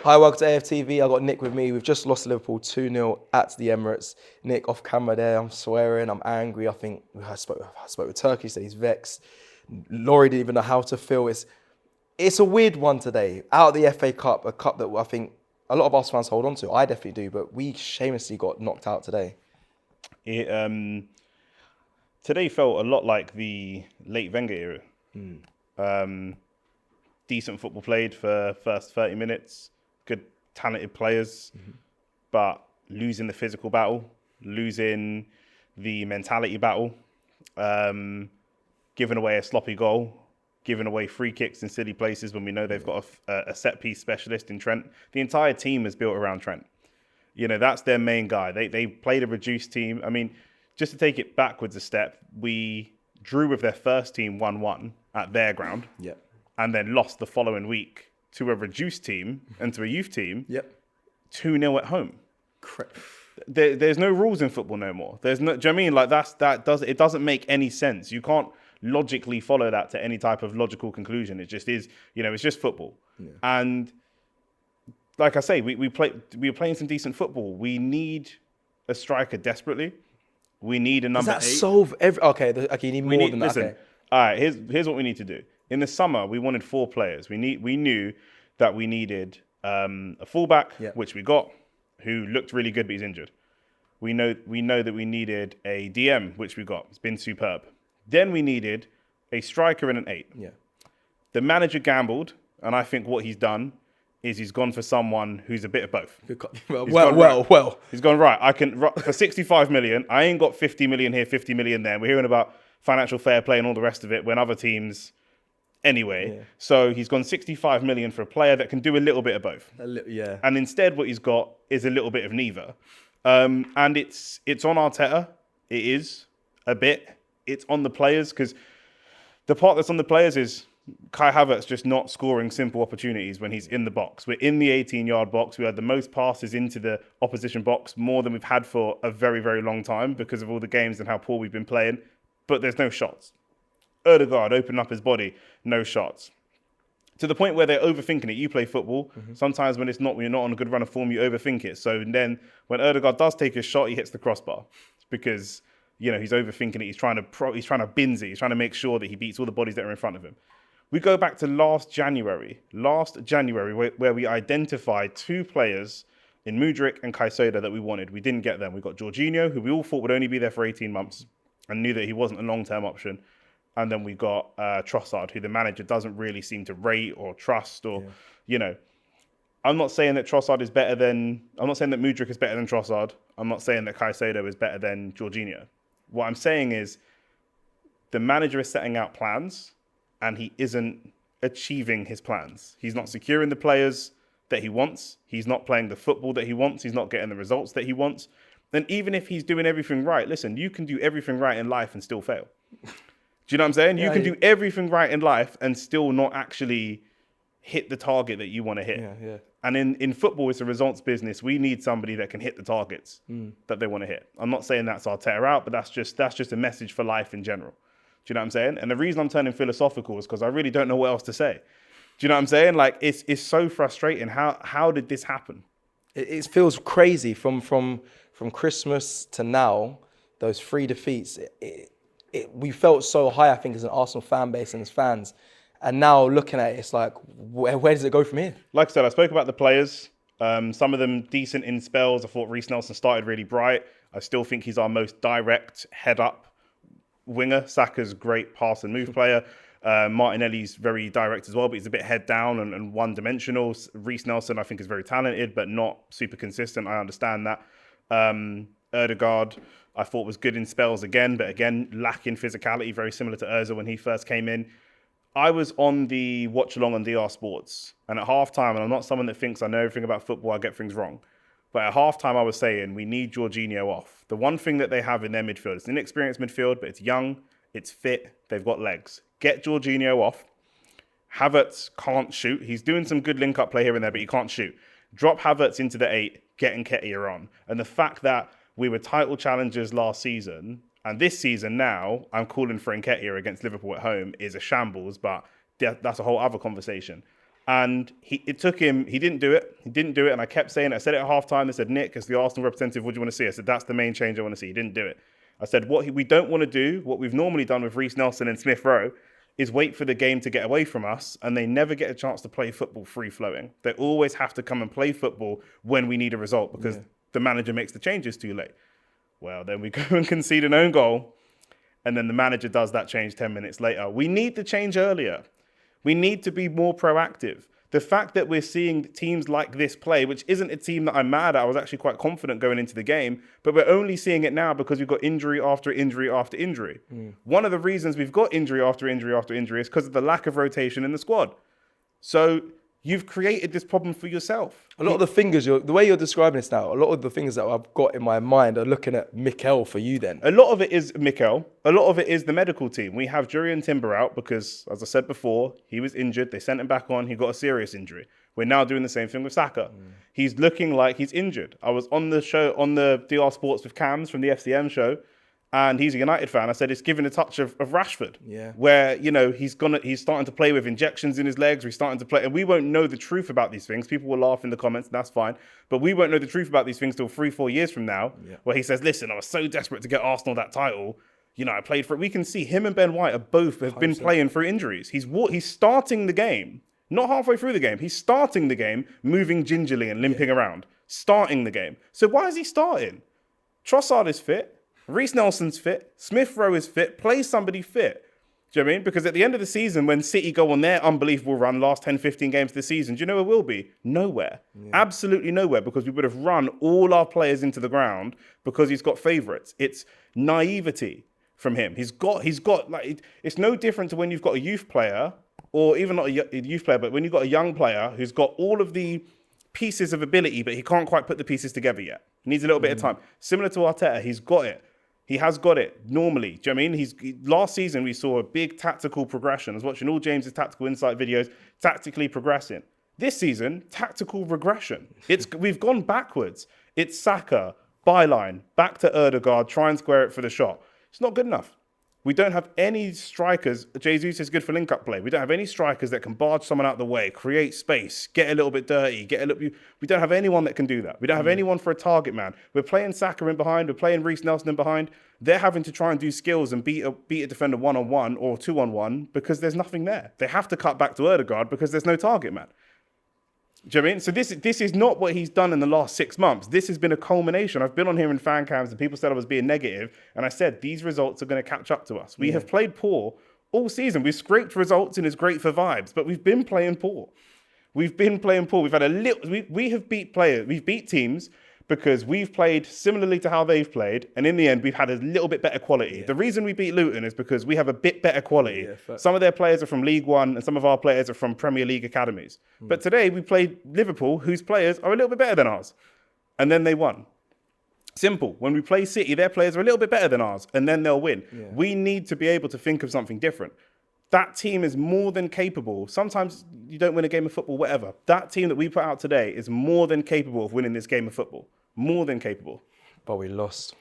Hi, welcome to AFTV. I got Nick with me. We've just lost Liverpool 2-0 at the Emirates. Nick, off camera there, I'm swearing, I'm angry. I think I spoke with Turkey, said he's vexed. Laurie didn't even know how to feel. It's a weird one today. Out of the FA Cup, a cup that I think a lot of us fans hold on to. I definitely do, but we shamelessly got knocked out today. Today felt a lot like the late Wenger era. Decent football played for first 30 minutes, good talented players, but losing the physical battle, losing the mentality battle, giving away a sloppy goal, giving away free kicks in silly places when we know they've got a set piece specialist in Trent. The entire team is built around Trent. You know, that's their main guy. They played a reduced team. I mean, just to take it backwards a step, we drew with their first team 1-1 at their ground. Yep. And then lost the following week to a reduced team and to a youth team. Yep. 2-0 at home. Correct. There's no rules in football no more. There's no. Do you know what I mean? Like it doesn't make any sense. You can't logically follow that to any type of logical conclusion. It just is. You know, it's just football. Yeah. And like I say, we were playing some decent football. We need a striker desperately. We need a number 8. Does that solve every? Okay, you need more than that. Listen, okay. All right. Here's what we need to do. In the summer, we wanted 4 players. We knew that we needed a fullback, which we got, who looked really good, but he's injured. We know that we needed a DM, which we got. It's been superb. Then we needed a striker and an 8. Yeah. The manager gambled, and I think what he's done is he's gone for someone who's a bit of both. Well. He's gone, right, I can, for 65 million, I ain't got 50 million here, 50 million there. We're hearing about financial fair play and all the rest of it when other teams... Anyway, so he's gone 65 million for a player that can do a little bit of both. And instead what he's got is a little bit of neither. And it's on Arteta. It is a bit. It's on the players because the part that's on the players is Kai Havertz just not scoring simple opportunities when he's in the box. We're in the 18-yard box. We had the most passes into the opposition box, more than we've had for a very, very long time because of all the games and how poor we've been playing. But there's no shots. Ødegaard opened up his body, no shots. To the point where they're overthinking it. You play football. Sometimes when you're not on a good run of form, you overthink it. So then when Ødegaard does take a shot, he hits the crossbar because, you know, he's overthinking it. He's trying to bins it. He's trying to make sure that he beats all the bodies that are in front of him. We go back to last January where we identified 2 players in Mudryk and Caicedo that we wanted. We didn't get them. We got Jorginho, who we all thought would only be there for 18 months and knew that he wasn't a long-term option. And then we got Trossard, who the manager doesn't really seem to rate or trust you know. I'm not saying that Mudryk is better than Trossard. I'm not saying that Caicedo is better than Jorginho. What I'm saying is the manager is setting out plans and he isn't achieving his plans. He's not securing the players that he wants. He's not playing the football that he wants. He's not getting the results that he wants. And even if he's doing everything right, listen, you can do everything right in life and still fail. Do you know what I'm saying? You can do everything right in life and still not actually hit the target that you want to hit. Yeah. And in football, it's a results business. We need somebody that can hit the targets that they want to hit. I'm not saying that's Arteta out, but that's just a message for life in general. Do you know what I'm saying? And the reason I'm turning philosophical is because I really don't know what else to say. Do you know what I'm saying? Like, it's so frustrating. How did this happen? It feels crazy from Christmas to now, those 3 defeats. We felt so high, I think, as an Arsenal fan base and as fans. And now looking at it, it's like, where does it go from here? Like I said, I spoke about the players. Some of them decent in spells. I thought Reece Nelson started really bright. I still think he's our most direct, head-up winger. Saka's great pass and move player. Martinelli's very direct as well, but he's a bit head down and one-dimensional. Reece Nelson, I think, is very talented, but not super consistent. I understand that. Ødegaard, I thought was good in spells again, but again, lacking physicality, very similar to Ozil when he first came in. I was on the watch along on DR Sports, and at halftime, and I'm not someone that thinks I know everything about football, I get things wrong. But at halftime, I was saying we need Jorginho off. The one thing that they have in their midfield, it's an inexperienced midfield, but it's young, it's fit, they've got legs. Get Jorginho off. Havertz can't shoot. He's doing some good link-up play here and there, but he can't shoot. Drop Havertz into the 8, get Nketiah on. And the fact that we were title challengers last season, and this season now, I'm calling for Nketiah against Liverpool at home is a shambles, but that's a whole other conversation. And it took him, he didn't do it. He didn't do it. And I kept saying it. I said it at halftime. They said, Nick, as the Arsenal representative, what do you want to see? I said, that's the main change I want to see. He didn't do it. I said, we don't want to do, what we've normally done with Reece Nelson and Smith Rowe, is wait for the game to get away from us, and they never get a chance to play football free-flowing. They always have to come and play football when we need a result because the manager makes the changes too late. Well, then we go and concede an own goal, and then the manager does that change 10 minutes later. We need the change earlier. We need to be more proactive. The fact that we're seeing teams like this play, which isn't a team that I'm mad at, I was actually quite confident going into the game, but we're only seeing it now because we've got injury after injury after injury. One of the reasons we've got injury after injury after injury is because of the lack of rotation in the squad. So you've created this problem for yourself. A lot of the fingers, the way you're describing this now, a lot of the things that I've got in my mind are looking at Mikel for you then. A lot of it is Mikel. A lot of it is the medical team. We have Jurriën Timber out because, as I said before, he was injured. They sent him back on. He got a serious injury. We're now doing the same thing with Saka. He's looking like he's injured. I was on the show, on the DR Sports with Cams from the FCM show, and he's a United fan. I said it's given a touch of Rashford, where he's starting to play with injections in his legs. He's starting to play, and we won't know the truth about these things. People will laugh in the comments, and that's fine. But we won't know the truth about these things till 3-4 years from now, where he says, "Listen, I was so desperate to get Arsenal that title. I played for it." We can see him and Ben White have both been playing through injuries. He's starting the game, not halfway through the game. He's starting the game, moving gingerly and limping around, starting the game. So why is he starting? Trossard is fit. Reece Nelson's fit. Smith Rowe is fit. Play somebody fit. Do you know what I mean? Because at the end of the season, when City go on their unbelievable run, last 10, 15 games of the season, do you know where we'll be? Nowhere. Absolutely nowhere, because we would have run all our players into the ground because he's got favourites. It's naivety from him. He's got like, it's no different to when you've got a youth player, or even not a youth player, but when you've got a young player who's got all of the pieces of ability, but he can't quite put the pieces together yet. He needs a little bit of time. Similar to Arteta, he's got it. He has got it normally. Do you know what I mean? Last season, we saw a big tactical progression. I was watching all James's tactical insight videos, tactically progressing. This season, tactical regression. We've gone backwards. It's Saka, byline, back to Ødegaard, try and square it for the shot. It's not good enough. We don't have any strikers. Jesus is good for link-up play. We don't have any strikers that can barge someone out of the way, create space, get a little bit dirty, we don't have anyone that can do that. We don't have anyone for a target man. We're playing Saka in behind. We're playing Reece Nelson in behind. They're having to try and do skills and beat a defender one-on-one or two-on-one because there's nothing there. They have to cut back to Ødegaard because there's no target man. Do you know what I mean? So this is not what he's done in the last 6 months. This has been a culmination. I've been on here in fan cams and people said I was being negative. And I said, these results are going to catch up to us. We have played poor all season. We've scraped results and it's great for vibes, but we've been playing poor. We've been playing poor. We've had we have beat players. We've beat teams because we've played similarly to how they've played. And in the end, we've had a little bit better quality. The reason we beat Luton is because we have a bit better quality. Some of their players are from League One and some of our players are from Premier League academies. But today we played Liverpool, whose players are a little bit better than ours. And then they won. Simple. When we play City, their players are a little bit better than ours, and then they'll win. We need to be able to think of something different. That team is more than capable. Sometimes you don't win a game of football, whatever. That team that we put out today is more than capable of winning this game of football. More than capable. But we lost.